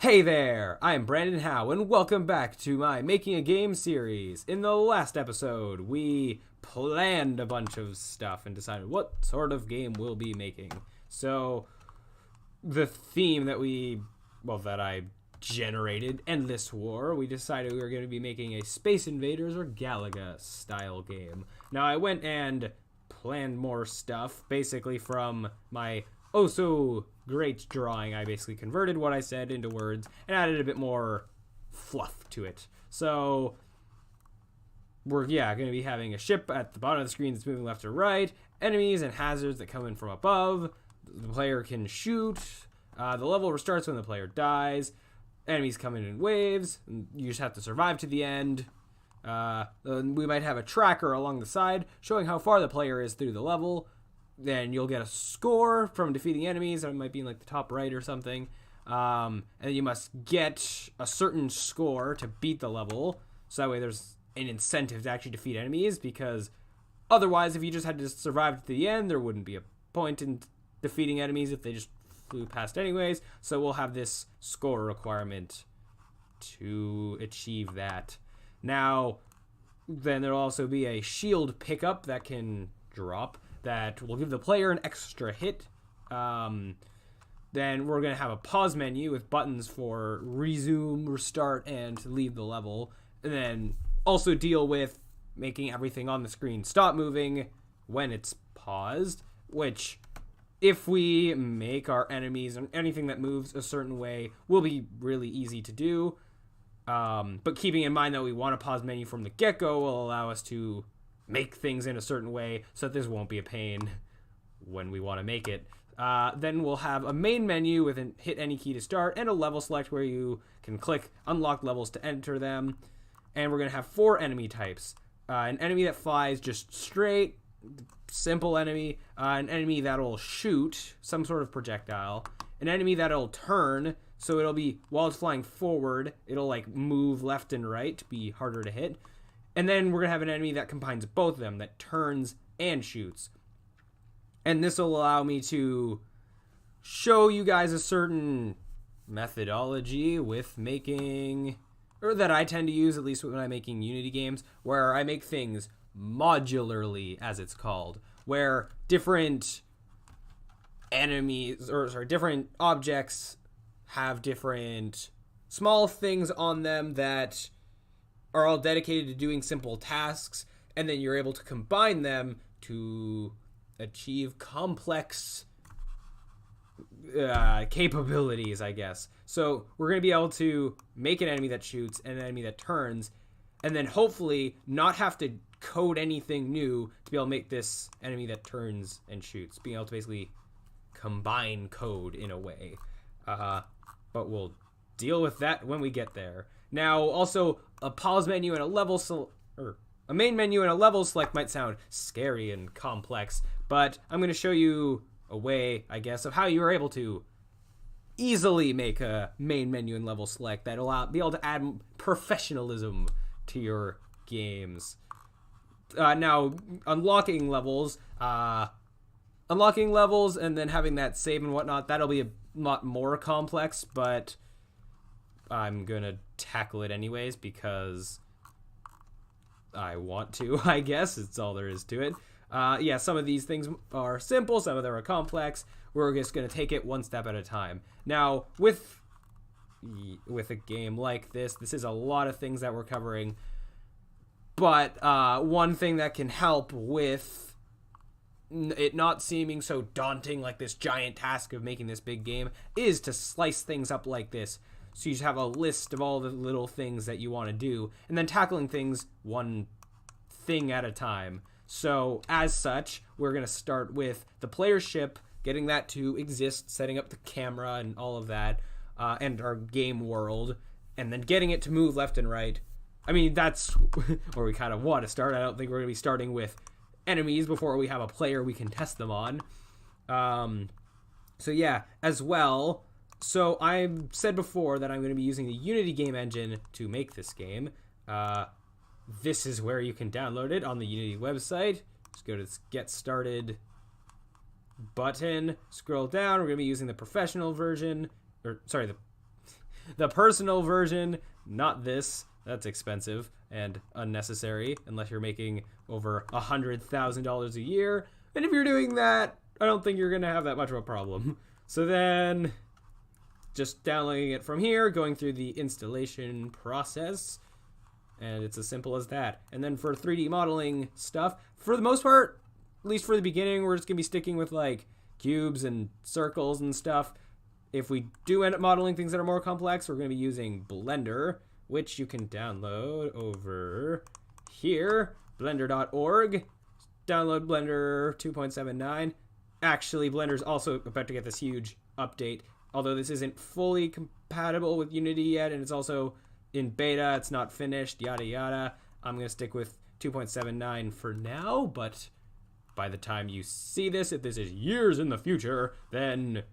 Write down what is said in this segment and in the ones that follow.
Hey there, I'm Brandon Howe, and welcome back to my Making a Game series. In the last episode, we planned a bunch of stuff and decided what sort of game we'll be making. So, the theme that I generated, Endless War, we decided we were going to be making a Space Invaders or Galaga style game. Now, I went and planned more stuff, basically from my great drawing. I basically converted what I said into words and added a bit more fluff to it. So we're going to be having a ship at the bottom of the screen that's moving left to right, enemies and hazards that come in from above. The player can shoot. The level restarts when the player dies. Enemies come in waves. And you just have to survive to the end. We might have a tracker along the side showing how far the player is through the level. Then you'll get a score from defeating enemies. It might be in like the top right or something. And you must get a certain score to beat the level. So that way there's an incentive to actually defeat enemies. Because otherwise, if you just had to survive to the end, there wouldn't be a point in defeating enemies if they just flew past anyways. So we'll have this score requirement to achieve that. Now, then there'll also be a shield pickup that can drop that will give the player an extra hit. Then we're going to have a pause menu with buttons for resume, restart, and to leave the level. And then also deal with making everything on the screen stop moving when it's paused, which if we make our enemies and anything that moves a certain way will be really easy to do. But keeping in mind that we want a pause menu from the get-go will allow us to make things in a certain way so that this won't be a pain when we want to make it. Then we'll have a main menu with an hit any key to start and a level select where you can click unlock levels to enter them. And we're going to have 4 enemy types. An enemy that flies just straight, simple enemy. An enemy that'll shoot some sort of projectile. An enemy that'll turn, so it'll be, while it's flying forward, it'll like move left and right to be harder to hit. And then we're going to have an enemy that combines both of them, that turns and shoots. And this will allow me to show you guys a certain methodology with making, or that I tend to use, at least when I'm making Unity games, where I make things modularly, as it's called, where different different objects have different small things on them that are all dedicated to doing simple tasks, and then you're able to combine them to achieve complex capabilities, I guess. So we're going to be able to make an enemy that shoots and an enemy that turns, and then hopefully not have to code anything new to be able to make this enemy that turns and shoots, being able to basically combine code in a way. But we'll deal with that when we get there. Now, also, a pause menu and a main menu and a level select might sound scary and complex, but I'm going to show you a way, I guess, of how you are able to easily make a main menu and level select that'll be able to add professionalism to your games. Now, unlocking levels and then having that save and whatnot, that'll be a lot more complex, but I'm gonna tackle it anyways because I want to, I guess. It's all there is to it. Some of these things are simple, some of them are complex. We're just gonna take it one step at a time. Now, with a game like this is a lot of things that we're covering, but one thing that can help with it not seeming so daunting, like this giant task of making this big game, is to slice things up like this. So you just have a list of all the little things that you want to do, and then tackling things one thing at a time. So as such, we're going to start with the player ship, getting that to exist, setting up the camera and all of that, and our game world, and then getting it to move left and right. I mean, that's where we kind of want to start. I don't think we're going to be starting with enemies before we have a player we can test them on. As well. So I said before that I'm going to be using the Unity game engine to make this game. This is where you can download it on the Unity website. Just go to this Get Started button, scroll down. We're going to be using the professional version, The personal version, not this. That's expensive and unnecessary unless you're making over $100,000 a year. And if you're doing that, I don't think you're going to have that much of a problem. So then, just downloading it from here, going through the installation process, and it's as simple as that. And then for 3D modeling stuff, for the most part, at least for the beginning, we're just going to be sticking with like cubes and circles and stuff. If we do end up modeling things that are more complex, we're going to be using Blender, which you can download over here, blender.org. Download Blender 2.79. Actually, Blender's also about to get this huge update, although this isn't fully compatible with Unity yet, and it's also in beta. It's not finished, yada yada. I'm going to stick with 2.79 for now, but by the time you see this, if this is years in the future, then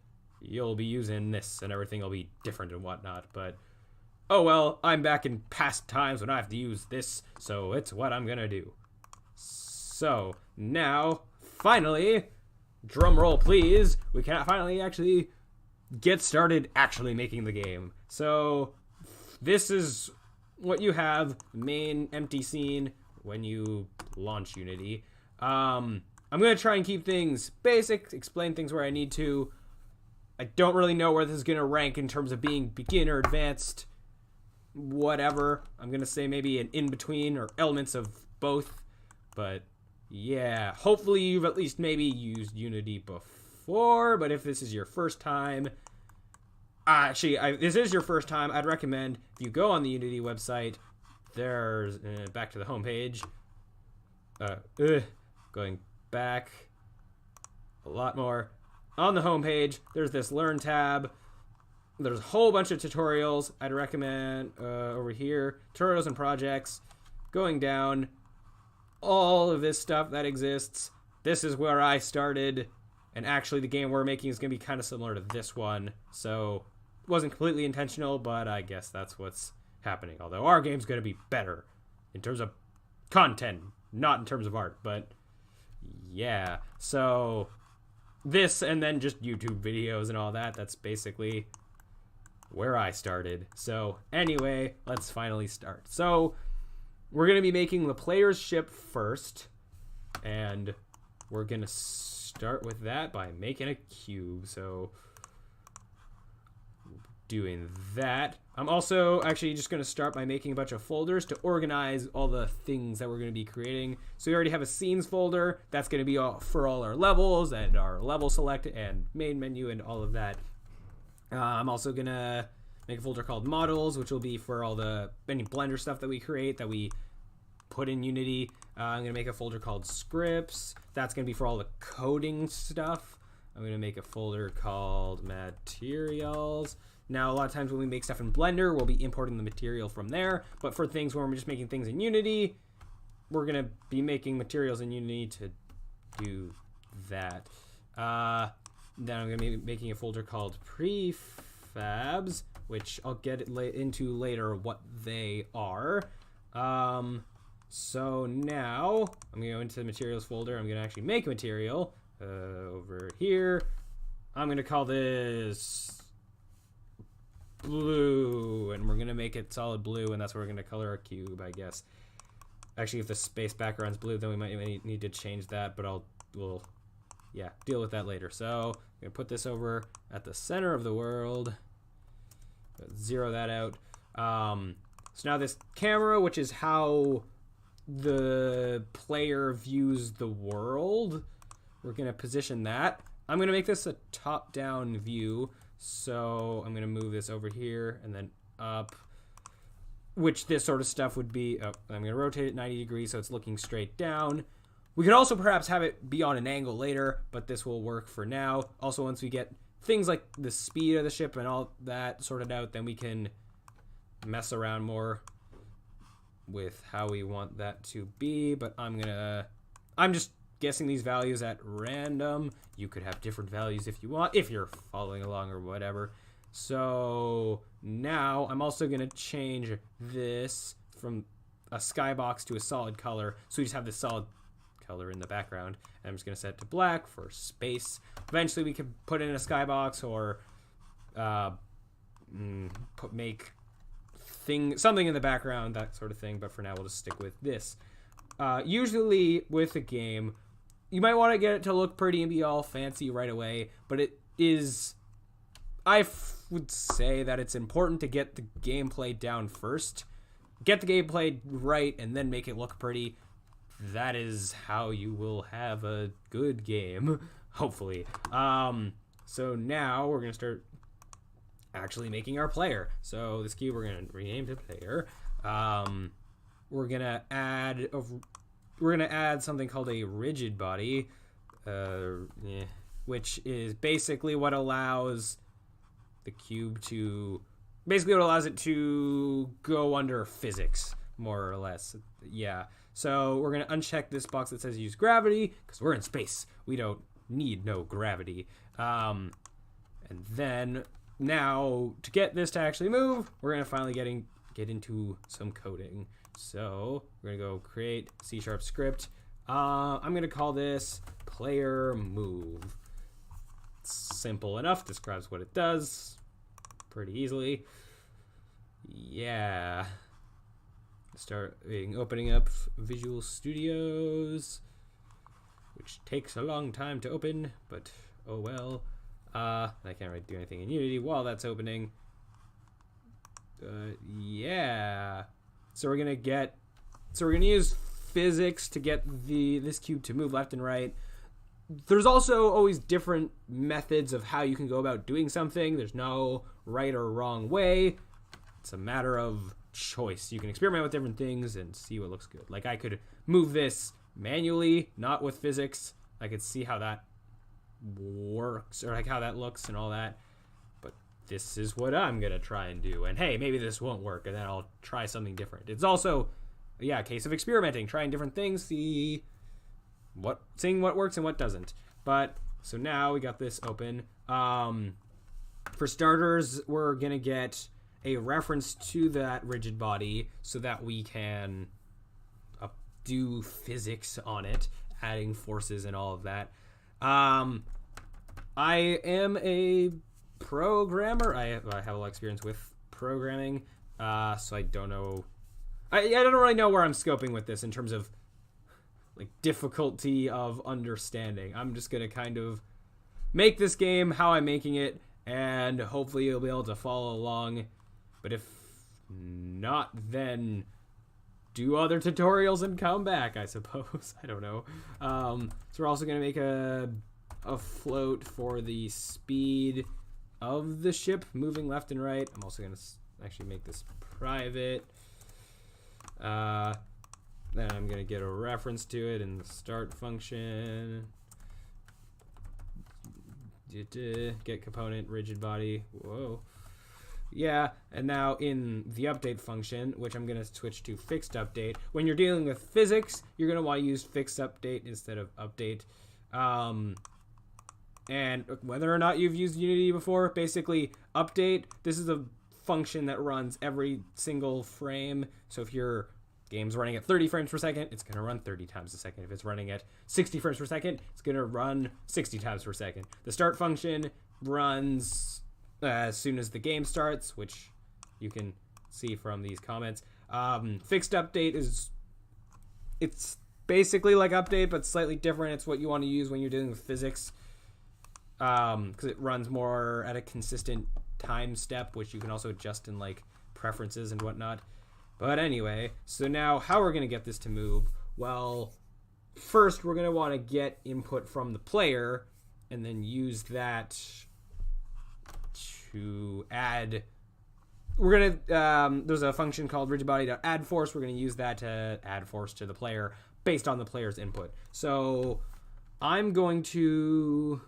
you'll be using this and everything will be different and whatnot. But oh well, I'm back in past times when I have to use this, so it's what I'm gonna do. So now, finally, drum roll please, we can finally actually get started actually making the game. So this is what you have, main empty scene when you launch Unity. I'm gonna try and keep things basic, explain things where I need to. I don't really know where this is gonna rank in terms of being beginner, advanced, whatever. I'm gonna say maybe an in-between or elements of both. But yeah, hopefully you've at least maybe used Unity before. But if this is your first time, this is your first time, I'd recommend if you go on the Unity website, there's back to the home page. Going back a lot more. On the home page, there's this Learn tab. There's a whole bunch of tutorials. I'd recommend over here, tutorials and projects. Going down, all of this stuff that exists. This is where I started, and actually the game we're making is going to be kind of similar to this one. So it wasn't completely intentional, but I guess that's what's happening. Although our game's going to be better in terms of content, not in terms of art. But yeah, so this and then just YouTube videos and all that, that's basically where I started. So anyway, let's finally start. So we're going to be making the player's ship first, and we're going to start with that by making a cube. So doing that. I'm also actually just going to start by making a bunch of folders to organize all the things that we're going to be creating. So we already have a scenes folder. That's going to be for all our levels and our level select and main menu and all of that. I'm also going to make a folder called models, which will be for all any Blender stuff that we create, that we put in Unity. I'm going to make a folder called scripts. That's going to be for all the coding stuff. I'm going to make a folder called materials. Now, a lot of times when we make stuff in Blender, we'll be importing the material from there. But for things where we're just making things in Unity, we're going to be making materials in Unity to do that. Then I'm going to be making a folder called prefabs, which I'll get into later what they are. So now I'm going to go into the materials folder. I'm going to actually make a material over here. I'm going to call this blue, and we're going to make it solid blue, and that's where we're going to color our cube, I guess. Actually, if the space background's blue, then we might need to change that, but we'll deal with that later. So I'm going to put this over at the center of the world. Zero that out. So now this camera, which is how the player views the world, we're going to position that. I'm going to make this a top-down view. So I'm going to move this over here and then up, which this sort of stuff would be. I'm going to rotate it 90 degrees so it's looking straight down. We could also perhaps have it be on an angle later, but this will work for now. Also, once we get things like the speed of the ship and all that sorted out, then we can mess around more with how we want that to be. But I'm just guessing these values at random. You could have different values if you want, if you're following along or whatever. So now I'm also going to change this from a skybox to a solid color. So we just have this solid color in the background. And I'm just going to set it to black for space. Eventually we can put in a skybox or make something in the background, that sort of thing. But for now, we'll just stick with this. Usually with a game, you might want to get it to look pretty and be all fancy right away, but it is... I would say that it's important to get the gameplay down first. Get the gameplay right and then make it look pretty. That is how you will have a good game, hopefully. So now we're going to start actually making our player. So this cube we're going to rename to player. We're going to add something called a rigid body, which is basically what allows the cube to... Basically what allows it to go under physics, more or less. Yeah. So we're going to uncheck this box that says use gravity, because we're in space. We don't need no gravity. And then now to get this to actually move, we're going to finally get into some coding. So we're going to go create C# script. I'm going to call this player move. It's simple enough, describes what it does pretty easily. Yeah. Opening up Visual Studios, which takes a long time to open, but oh well. I can't really do anything in Unity while that's opening. Yeah. So we're gonna use physics to get this cube to move left and right. There's also always different methods of how you can go about doing something. There's no right or wrong way. It's a matter of choice. You can experiment with different things and see what looks good. Like I could move this manually, not with physics. I could see how that works or like how that looks and all that. But this is what I'm going to try and do. And hey, maybe this won't work and then I'll try something different. It's also, a case of experimenting, trying different things, seeing what works and what doesn't. But so now we got this open. For starters, we're going to get a reference to that rigid body so that we can do physics on it, adding forces and all of that. I am a programmer. I have a lot of experience with programming, so I don't know. I don't really know where I'm scoping with this in terms of like difficulty of understanding. I'm just gonna kind of make this game how I'm making it, and hopefully you'll be able to follow along. But if not, then do other tutorials and come back, I suppose. I don't know. So we're also going to make a float for the speed of the ship moving left and right. I'm also going to actually make this private. Then I'm going to get a reference to it in the start function. Get component, rigid body. Whoa. Yeah, and now in the update function, which I'm going to switch to fixed update. When you're dealing with physics, you're going to want to use fixed update instead of update. And whether or not you've used Unity before, basically update, this is a function that runs every single frame. So if your game's running at 30 frames per second, it's going to run 30 times a second. If it's running at 60 frames per second, it's going to run 60 times per second. The start function runs as soon as the game starts, which you can see from these comments. Fixed update it's basically like update, but slightly different. It's what you want to use when you're dealing with physics, because it runs more at a consistent time step, which you can also adjust in like preferences and whatnot. But anyway, so now how we're going to get this to move? Well, first we're going to want to get input from the player and then use that to add. We're gonna there's a function called rigidbody.addForce. We're gonna use that to add force to the player based on the player's input. So I'm going to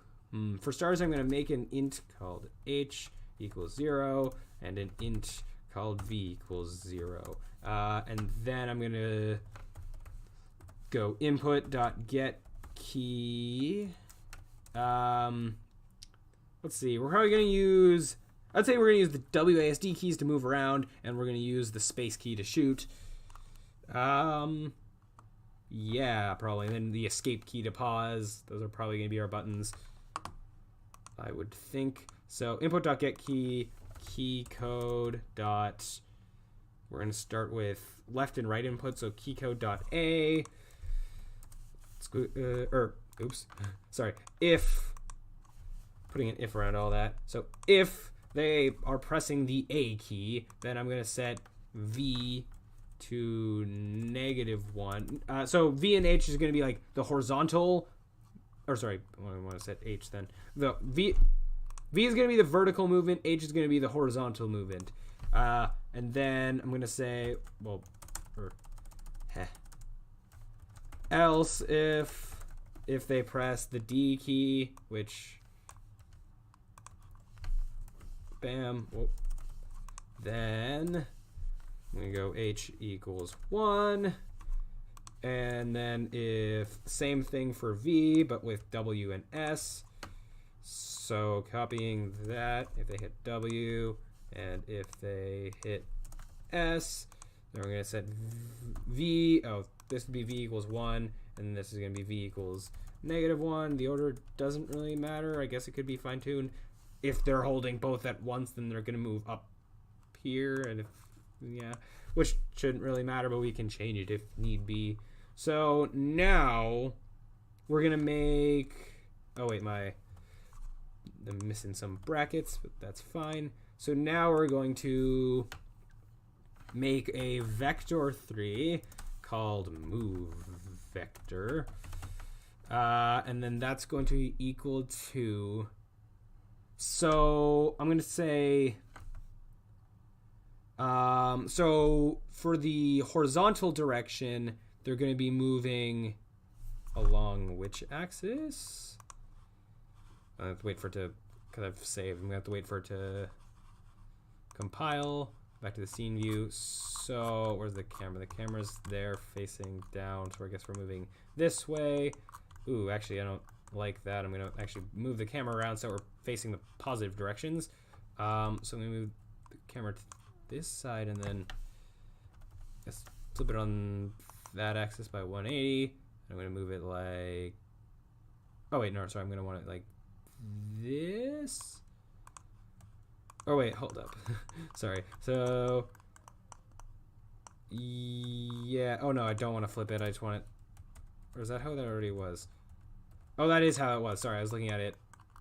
for starters, I'm gonna make an int called h equals 0 and an int called v equals 0, and then I'm gonna go input.getKey. Let's see, we're probably going to use, I'd say we're going to use the WASD keys to move around, and we're going to use the space key to shoot. Yeah, probably. And then the escape key to pause. Those are probably going to be our buttons, I would think. So input.getKey, key code dot, we're going to start with left and right input, so key code dot A, if, putting an if around all that, so if they are pressing the A key, then I'm going to set V to -1. So V and H is going to be like the horizontal, or sorry, I want to set H then. The V is going to be the vertical movement, H is going to be the horizontal movement. And then I'm going to say, well, else if they press the D key, which, bam, whoop, then I'm going to go H equals 1. And then if, same thing for V, but with W and S. So copying that, if they hit W, and if they hit S, then we're going to set V, this would be V equals 1, and this is going to be V equals -1. The order doesn't really matter. I guess it could be fine-tuned. If they're holding both at once, then they're going to move up here, and if, yeah, which shouldn't really matter, but we can change it if need be. So now we're going to make, oh wait, I'm missing some brackets, but that's fine. So now we're going to make a vector 3 called move vector. And then that's going to be equal to, so I'm going to say, so for the horizontal direction, they're going to be moving along which axis? I have to wait for it to, because I've saved, I'm going to have to wait for it to compile back to the scene view. So where's the camera? The camera's there facing down, so I guess we're moving this way. Ooh, actually I don't like that. I'm going to actually move the camera around so we're facing the positive directions. So I'm going to move the camera to this side and then just flip it on that axis by 180. I'm going to move it like, oh wait, no, sorry, I'm going to want it like this. Oh wait, hold up. Sorry. So yeah, oh no, I don't want to flip it. I just want it, or is that how that already was? Oh, that is how it was. Sorry, I was looking at it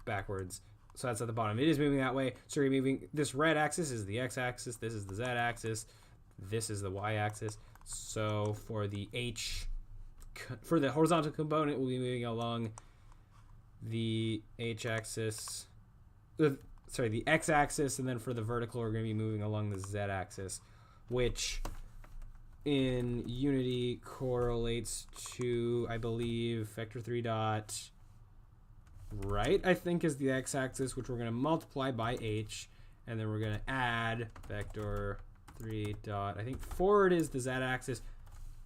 backwards. So that's at the bottom. It is moving that way. So you're moving, this red axis is the x-axis, this is the z-axis, this is the y-axis. So for the for the horizontal component, we'll be moving along the h-axis, sorry, the x-axis, and then for the vertical, we're going to be moving along the z-axis, which in Unity correlates to, I believe, vector 3 dot right, I think, is the x-axis, which we're going to multiply by h, and then we're going to add vector 3 dot, I think forward is the z-axis.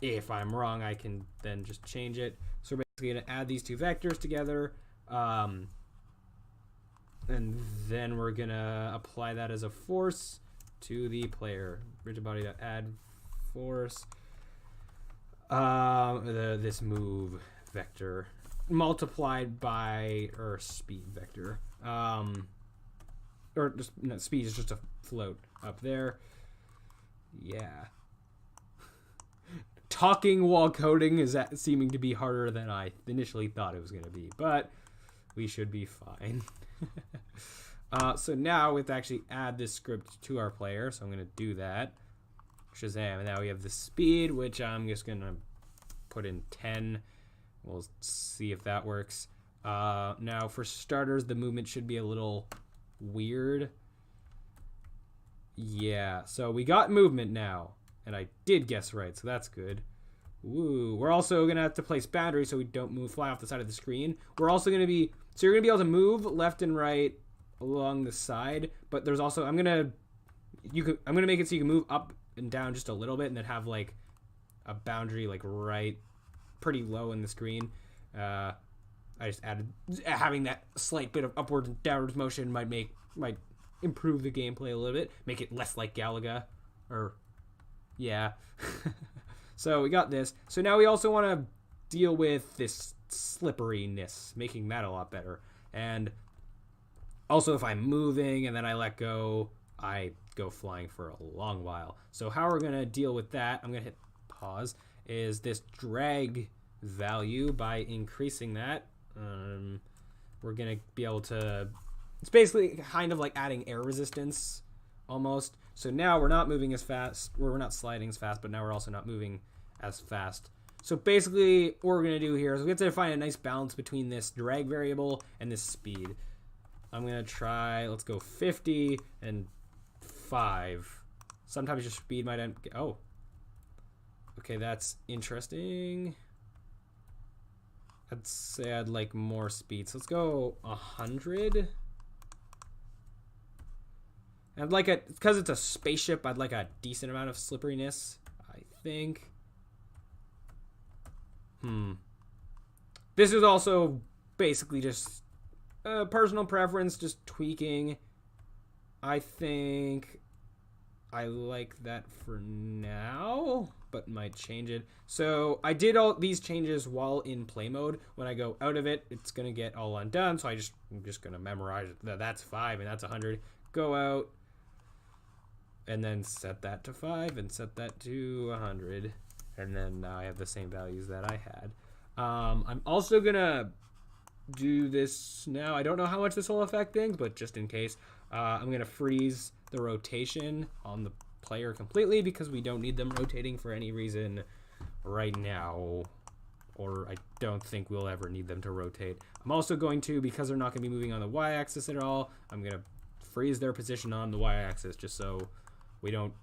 If I'm wrong, I can then just change it. So we're basically going to add these two vectors together, and then we're going to apply that as a force to the player. Rigid body dot add force, this move vector multiplied by speed vector, or just no, speed is just a float up there. Yeah. Talking while coding is seeming to be harder than I initially thought it was going to be, but we should be fine. So now we have to actually add this script to our player, so I'm going to do that. Shazam, and now we have the speed, which I'm just going to put in 10. We'll see if that works. Now for starters, the movement should be a little weird. Yeah, so we got movement now, and I did guess right, so that's good. Woo. We're also going to have to place boundaries so we don't fly off the side of the screen. We're also going to be, so you're going to be able to move left and right along the side, but there's also, I'm going to make it so you can move up and down just a little bit and then have like a boundary like right pretty low in the screen. I just added, having that slight bit of upward and downward motion might improve the gameplay a little bit, make it less like Galaga, or yeah. So we got this. So now we also want to deal with this slipperiness, making that a lot better. And also if I'm moving and then I let go I go flying for a long while. So how we're going to deal with that, I'm going to hit pause, is this drag value. By increasing that, we're going to be able to, it's basically kind of like adding air resistance almost. So now we're not moving as fast, we're not sliding as fast, but now we're also not moving as fast. So basically what we're going to do here is we have to find a nice balance between this drag variable and this speed. I'm going to try, let's go 50 and 5. Sometimes your speed might end, oh. Okay, that's interesting. I'd say I'd like more speed. So let's go 100. I'd like it, because it's a spaceship, I'd like a decent amount of slipperiness, I think. This is also basically just personal preference, just tweaking. I think I like that for now, but might change it. So I did all these changes while in play mode. When I go out of it, it's gonna get all undone. So I'm just gonna memorize that that's 5 and that's 100. Go out and then set that to 5 and set that to 100. And then now I have the same values that I had. I'm also gonna do this now. I don't know how much this will affect things, but just in case, I'm gonna freeze the rotation on the player completely because we don't need them rotating for any reason right now, or I don't think we'll ever need them to rotate. I'm also going to, because they're not gonna be moving on the y-axis at all, I'm gonna freeze their position on the y-axis just so we don't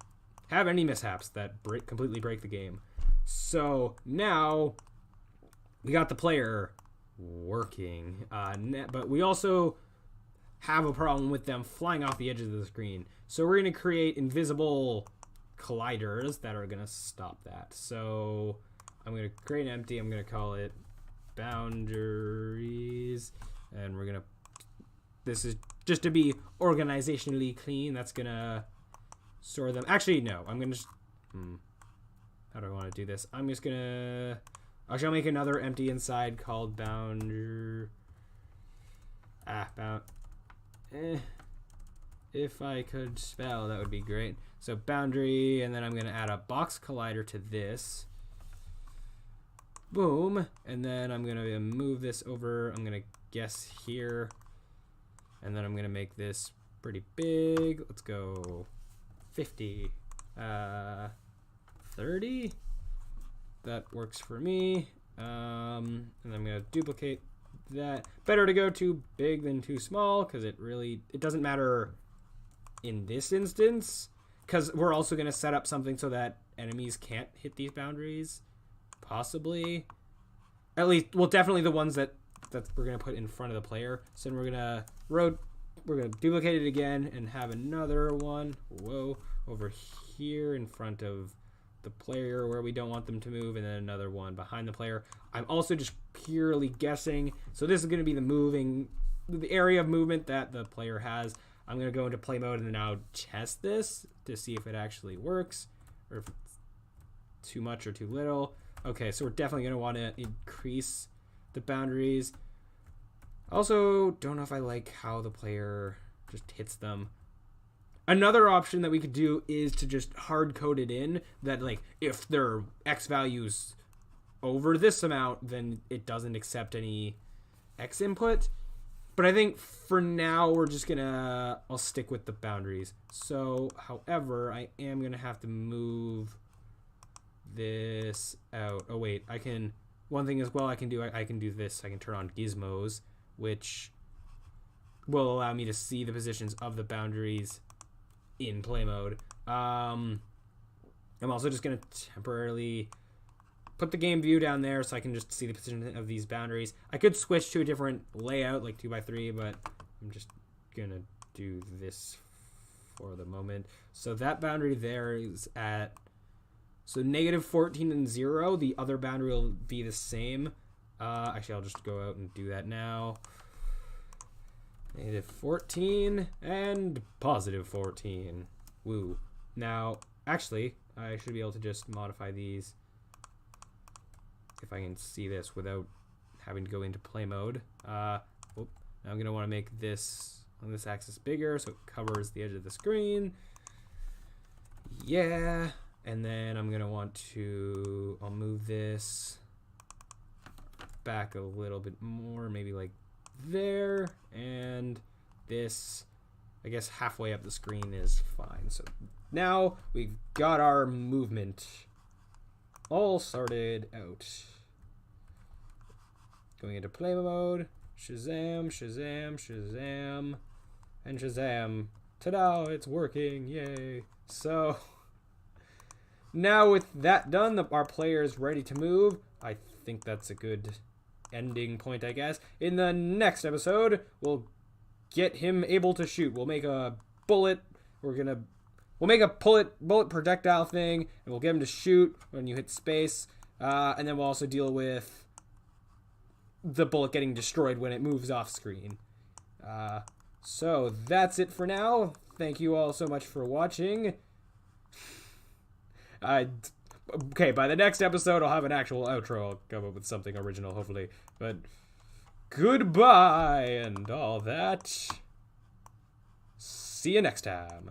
have any mishaps that completely break the game. So now we got the player working, but we also have a problem with them flying off the edges of the screen. So we're going to create invisible colliders that are going to stop that. So I'm going to create an empty. I'm going to call it boundaries, and we're going to, this is just to be organizationally clean. That's going to store them. Actually, no, I'm going to just, how do I want to do this? I'm just going to, I shall make another empty inside called if I could spell, that would be great. So boundary, and then I'm going to add a box collider to this. Boom. And then I'm going to move this over. I'm going to guess here. And then I'm going to make this pretty big. Let's go 50. 30. That works for me. And I'm going to duplicate that. Better to go too big than too small, because it doesn't matter in this instance, because we're also going to set up something so that enemies can't hit these boundaries, possibly. At least, well, definitely the ones that we're going to put in front of the player. So then we're going to duplicate it again and have another one, over here in front of the player where we don't want them to move, and then another one behind the player. I'm also just purely guessing. So this is going to be the area of movement that the player has. I'm going to go into play mode and now test this to see if it actually works, or if it's too much or too little. Okay, so we're definitely going to want to increase the boundaries. Also, don't know if I like how the player just hits them. Another option that we could do is to just hard code it in that, like, if their X values over this amount, then it doesn't accept any X input. But I think for now we're just I'll stick with the boundaries. So, however, I am gonna have to move this out. Oh wait, one thing as well I can do this. I can turn on gizmos, which will allow me to see the positions of the boundaries in play mode. I'm also just going to temporarily put the game view down there so I can just see the position of these boundaries. I could switch to a different layout, like 2x3, but I'm just going to do this for the moment. So that boundary there is at, so -14 and 0. The other boundary will be the same. Actually, I'll just go out and do that now. -14 and +14. Woo. Now, actually, I should be able to just modify these if I can see this without having to go into play mode. Now I'm going to want to make this on this axis bigger so it covers the edge of the screen. Yeah. And then I'm going to want to, I'll move this back a little bit more, maybe like there. And this, I guess halfway up the screen is fine. So now we've got our movement all sorted out. Going into play mode, Shazam, Shazam, Shazam, and Shazam. Ta-da, it's working, yay. So now with that done, our player is ready to move. I think that's a good ending point, I guess. In the next episode, we'll get him able to shoot. We'll make a bullet. We'll make a bullet projectile thing, and we'll get him to shoot when you hit space. And then we'll also deal with the bullet getting destroyed when it moves off screen. So that's it for now. Thank you all so much for watching. Okay, by the next episode, I'll have an actual outro. I'll come up with something original, hopefully. But goodbye and all that. See you next time.